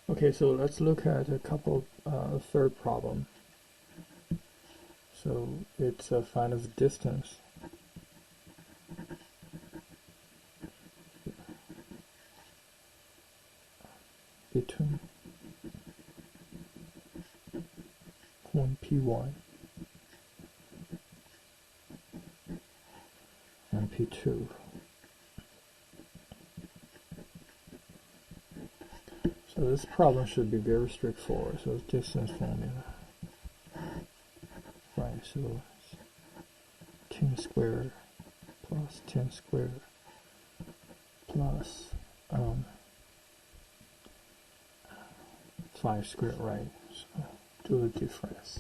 Okay, so let's look at a couple third problem. So it's find the distance between point P1 and P2. So this problem should be very straightforward. So distance formula, right? So 10 squared plus 10 squared plus 5 squared, right? So do the difference,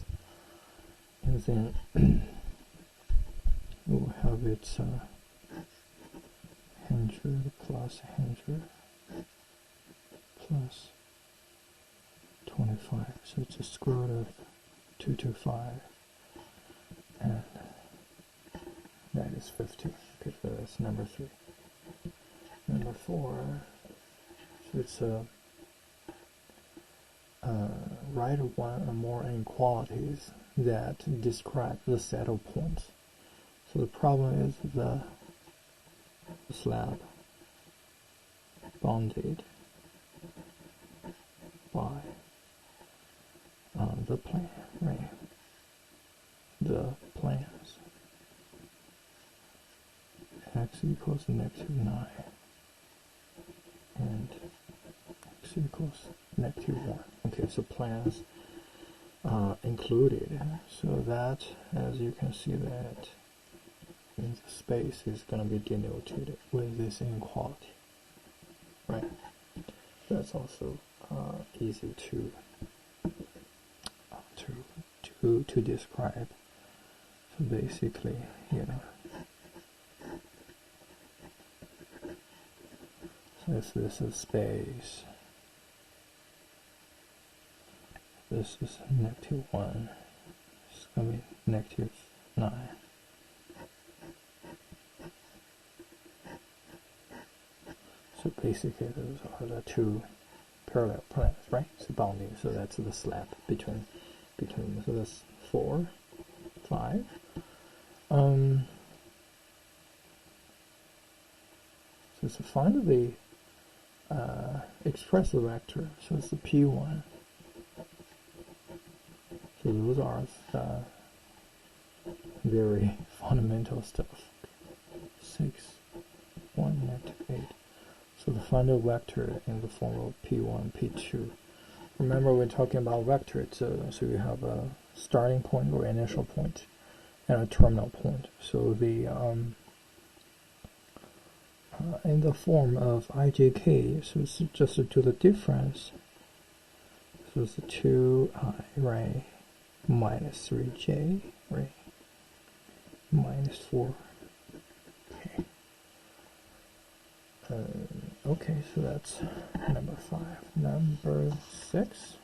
and then we'll have its 100 plus 100 plus 25. So it's a square root of 225, and that is 50. Okay, so that's number 3. Number 4, so it's write one or more inequalities that describe the set of points. So the problem is the slab bounded by the plane, right? The planes x equals -9 and x equals -1. Okay, so planes included, so that, as you can see, that means the space is going to be denoted with this inequality, right? That's also easy to describe. So basically, so if this is space, this is -1, it's going to be -9. So basically, those are the two parallel planes, right? So bounding, so that's the slab between, so that's 4, 5. So to find the expressive vector, so it's the P1. So those are very fundamental stuff. 6, 1, -8. So the final vector in the form of P1, P2. Remember, we're talking about vectors, so you have a starting point or initial point and a terminal point. So the in the form of ijk, so it's just to do the difference. So it's 2i, right, minus 3j, right, minus 4. Okay, so that's number 5. Number 6.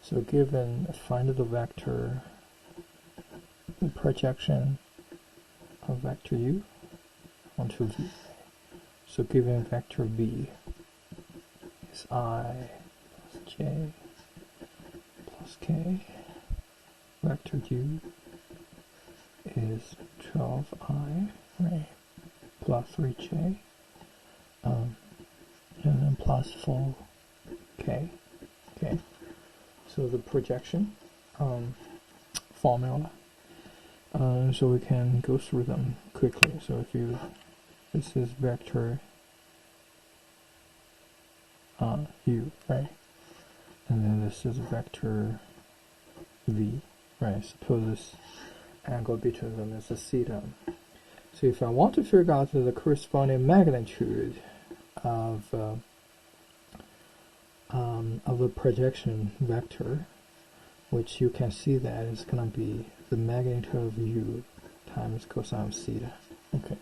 So given, find the vector, the projection of vector u onto v. So given vector v is I plus j plus k, vector u is 12i, right, plus 3j, and then plus 4k. Okay, so the projection formula, so we can go through them quickly. So if you, this is vector u, right, and then this is vector v, right. Suppose this angle between them is a theta. So if I want to figure out the corresponding magnitude of the projection vector, which you can see that is going to be the magnitude of u times cosine of theta. Okay.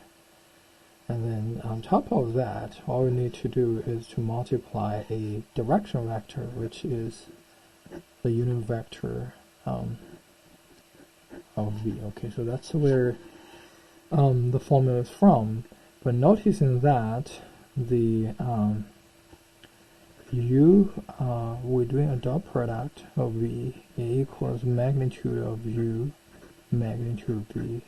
And then on top of that, all we need to do is to multiply a direction vector, which is the unit vector of v. Okay, so that's where the formula is from. But noticing that the we're doing a dot product of v. A equals magnitude of u magnitude of v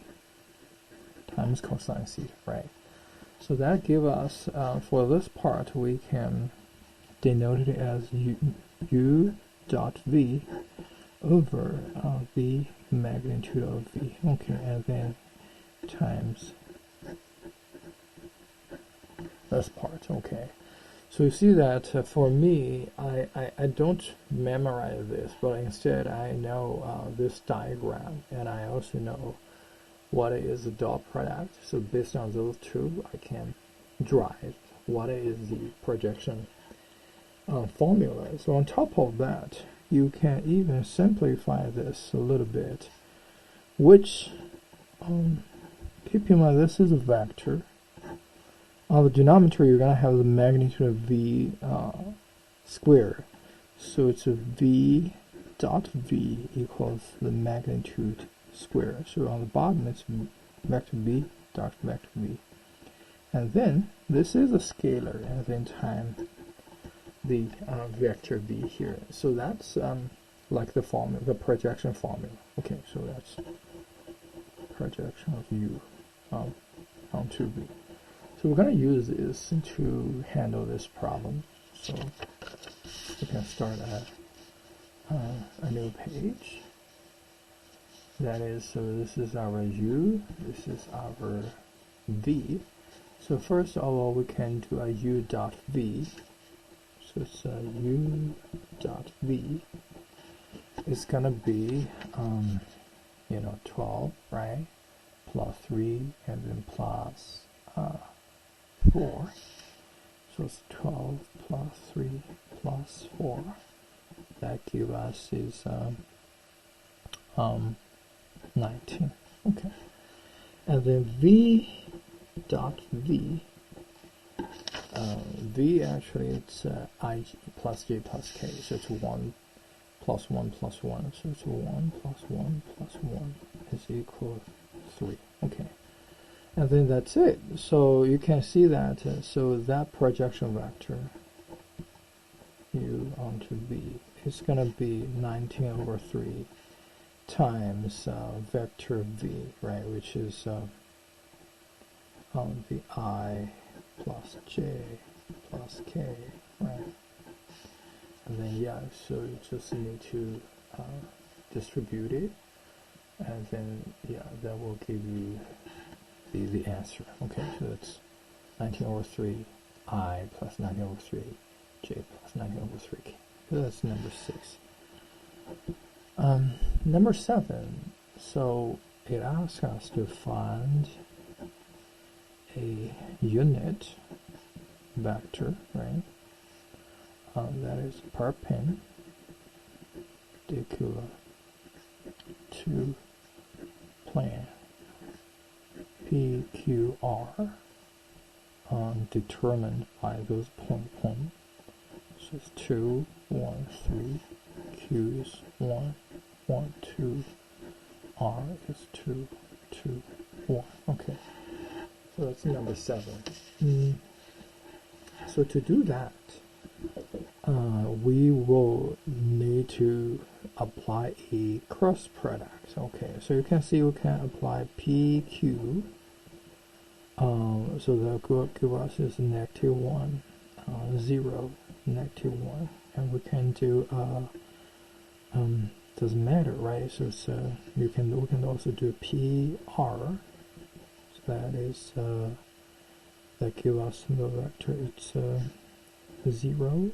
times cosine theta, right? So that gives us, for this part, we can denote it as u dot v over the magnitude of v. Okay, and then times this part. Okay, so you see that for me, I don't memorize this, but instead I know this diagram, and I also know what is the dot product. So based on those two, I can derive what is the projection formula. So on top of that, you can even simplify this a little bit, which keep in mind this is a vector. On the denominator, you're going to have the magnitude of v squared. So it's a v dot v equals the magnitude squared. So on the bottom, it's vector v dot vector v. And then this is a scalar, and then times the vector v here. So that's like the formula, the projection formula. Okay, so that's projection of u onto v. So we're going to use this to handle this problem. So we can start a new page. That is, so this is our u, this is our v. So first of all, we can do a u dot v. So it's u dot v. It's gonna be 12, right? Plus 3 and then plus 4. So it's 12 plus 3 plus 4. That gives us is 19. Okay. And then v dot v. V actually it's I plus j plus k. So it's 1 plus 1 plus 1. So it's 1 plus 1 plus 1 is equal to 3. Okay. And then that's it. So you can see that, so that projection vector u onto v is going to be 19 over 3 times vector v, right, which is the I plus j plus k, right? And then, yeah, so you just need to distribute it, and then, yeah, that will give you the answer. Okay, so it's 19 over 3 I plus 19 over 3 j plus 19 over 3 k. So that's number 6. Number 7. So it asks us to find a unit vector, right? That is perpendicular to plane PQR, determined by those point. So it's 2, 1, 3. Q is 1, 1, 2. R is 2, 2, 1. Okay. So that's number 7. So to do that, we will need to apply a cross product. Okay, so you can see we can apply PQ. So that will give us is -1, 0, -1, and we can do doesn't matter, right? So it's we can also do PR. So that is that give us the vector. It's 0,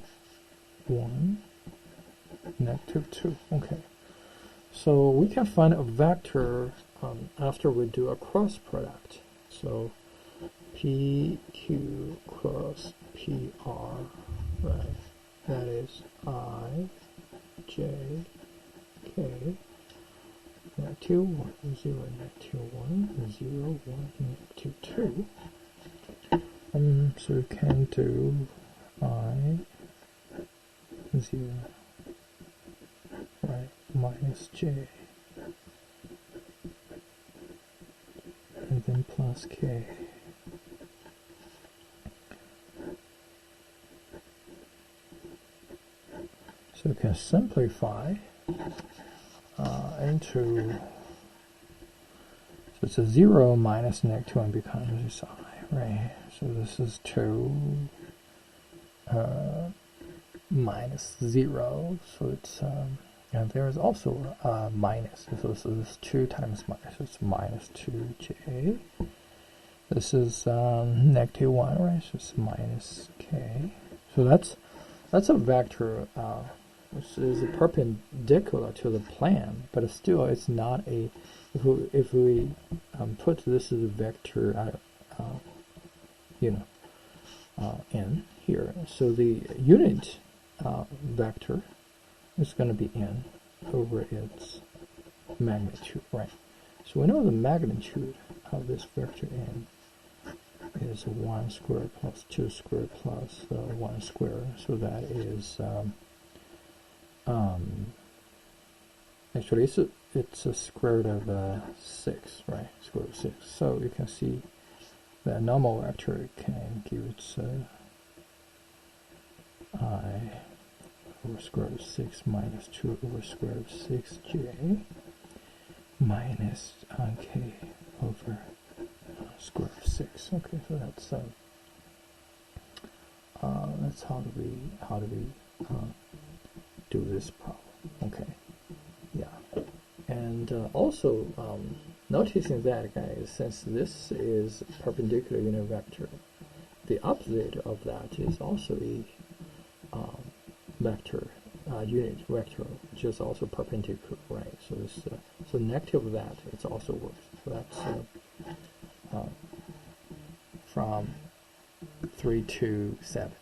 1, -2. Okay, so we can find a vector after we do a cross product. So PQ cross PR, right? That is I, J, K, -1, 0, -1, 0, 1, -2. So we can do I, 0, right, minus J, and then plus K. So you can simplify into, so it's a 0 minus -1 becomes this I, right? So this is 2 minus 0, so it's and there is also a minus, so this is 2 times minus, so it's minus 2j. This is -1, right? So it's minus k. So that's a vector which is perpendicular to the plane, but still it's not a, if we put this as a vector in here, so the unit vector is going to be n over its magnitude, right? So we know the magnitude of this vector n is 1 squared plus 2 squared plus 1 squared, so that is actually it's a square root of 6, right? Square root of 6. So you can see that normal vector can give its I over square root of 6 minus 2 over square root of 6j minus k over square root of 6. Okay, so that's how do we do this problem. Okay, yeah, and also noticing that, guys, since this is perpendicular unit vector, the opposite of that is also a vector, unit vector, which is also perpendicular, right? So this, so negative of that, it also works. So that's from 3 to 7.